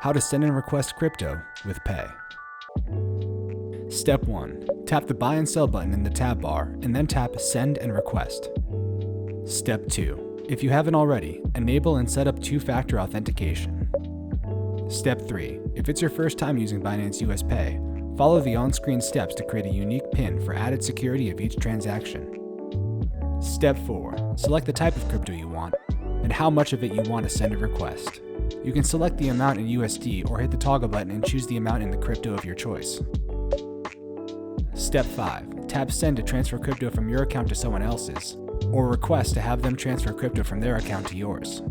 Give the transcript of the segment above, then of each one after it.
How to send and request crypto with Pay. Step 1. Tap the buy and sell button in the tab bar and then tap Send and Request. Step 2. If you haven't already, enable and set up two-factor authentication. Step 3. If it's your first time using Binance US Pay, follow the on-screen steps to create a unique PIN for added security of each transaction. Step 4. Select the type of crypto you want and how much of it you want to send a request. You can select the amount in USD or hit the toggle button and choose the amount in the crypto of your choice. Step 5. Tap Send to transfer crypto from your account to someone else's, or request to have them transfer crypto from their account to yours.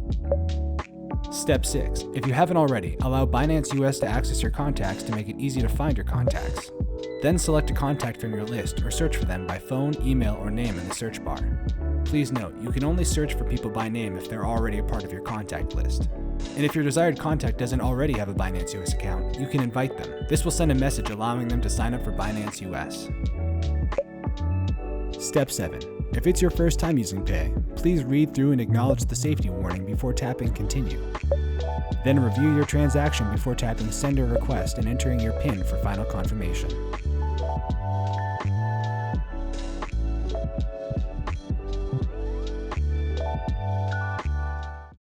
Step 6. If you haven't already, allow Binance US to access your contacts to make it easy to find your contacts. Then select a contact from your list or search for them by phone, email, or name in the search bar. Please note, you can only search for people by name if they're already a part of your contact list. And if your desired contact doesn't already have a Binance US account, you can invite them. This will send a message allowing them to sign up for Binance US. Step 7. If it's your first time using Pay, please read through and acknowledge the safety warning before tapping Continue. Then review your transaction before tapping Send or Request and entering your PIN for final confirmation.